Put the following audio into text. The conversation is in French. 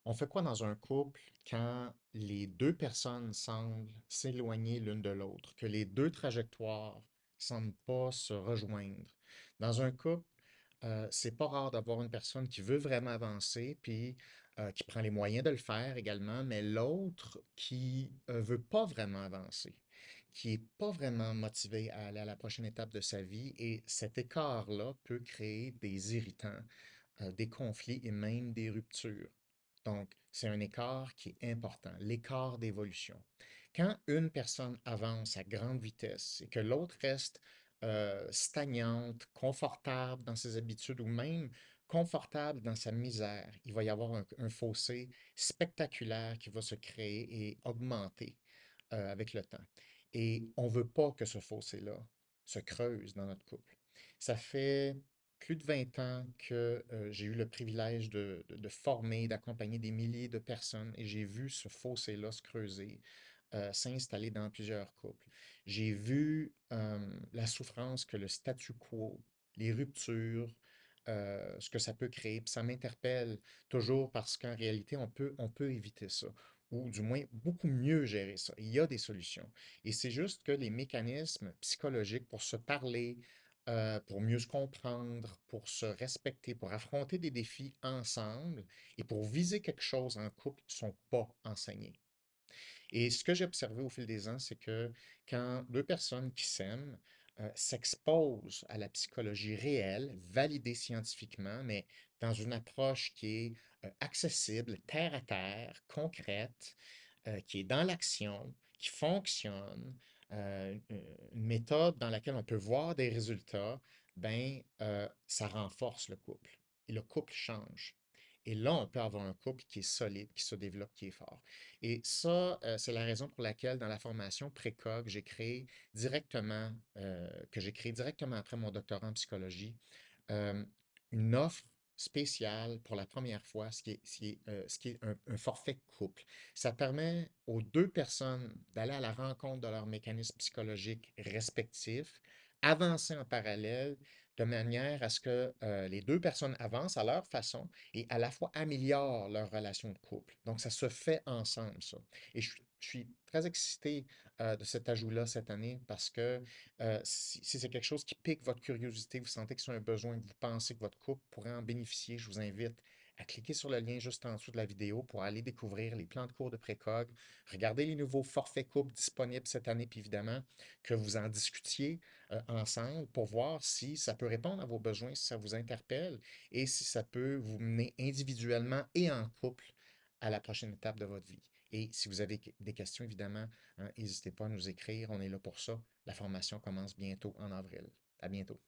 On fait quoi dans un couple quand les deux personnes semblent s'éloigner l'une de l'autre, que les deux trajectoires semblent pas se rejoindre? Dans un couple, c'est pas rare d'avoir une personne qui veut vraiment avancer, puis qui prend les moyens de le faire également, mais l'autre qui veut pas vraiment avancer, qui est pas vraiment motivé à aller à la prochaine étape de sa vie, et cet écart-là peut créer des irritants, des conflits et même des ruptures. Donc, c'est un écart qui est important, l'écart d'évolution. Quand une personne avance à grande vitesse et que l'autre reste stagnante, confortable dans ses habitudes ou même confortable dans sa misère, il va y avoir un fossé spectaculaire qui va se créer et augmenter avec le temps. Et on ne veut pas que ce fossé-là se creuse dans notre couple. Ça fait plus de 20 ans que j'ai eu le privilège de former, d'accompagner des milliers de personnes et j'ai vu ce fossé-là se creuser, s'installer dans plusieurs couples. J'ai vu la souffrance que le statu quo, les ruptures, ce que ça peut créer. Puis ça m'interpelle toujours parce qu'en réalité, on peut éviter ça, ou du moins beaucoup mieux gérer ça. Il y a des solutions. Et c'est juste que les mécanismes psychologiques pour se parler, pour mieux se comprendre, pour se respecter, pour affronter des défis ensemble et pour viser quelque chose en couple ne sont pas enseignés. Et ce que j'ai observé au fil des ans, c'est que quand deux personnes qui s'aiment s'exposent à la psychologie réelle, validée scientifiquement, mais dans une approche qui est accessible, terre à terre, concrète, qui est dans l'action, qui fonctionne, une méthode dans laquelle on peut voir des résultats, ben, ça renforce le couple. Et le couple change. Et là, on peut avoir un couple qui est solide, qui se développe, qui est fort. Et ça, c'est la raison pour laquelle, dans la formation Précoc, que j'ai créé directement après mon doctorat en psychologie, euh, une offre spéciale pour la première fois, ce qui est un forfait couple. Ça permet aux deux personnes d'aller à la rencontre de leurs mécanismes psychologiques respectifs, avancer en parallèle de manière à ce que les deux personnes avancent à leur façon et à la fois améliorent leur relation de couple. Donc, ça se fait ensemble, ça. Et je suis très excité de cet ajout-là cette année parce que si c'est quelque chose qui pique votre curiosité, vous sentez que c'est un besoin, que vous pensez que votre couple pourrait en bénéficier, je vous invite à cliquer sur le lien juste en dessous de la vidéo pour aller découvrir les plans de cours de Précog, regarder les nouveaux forfaits couples disponibles cette année, puis évidemment que vous en discutiez ensemble pour voir si ça peut répondre à vos besoins, si ça vous interpelle et si ça peut vous mener individuellement et en couple à la prochaine étape de votre vie. Et si vous avez des questions, évidemment, hein, n'hésitez pas à nous écrire, on est là pour ça. La formation commence bientôt en avril. À bientôt.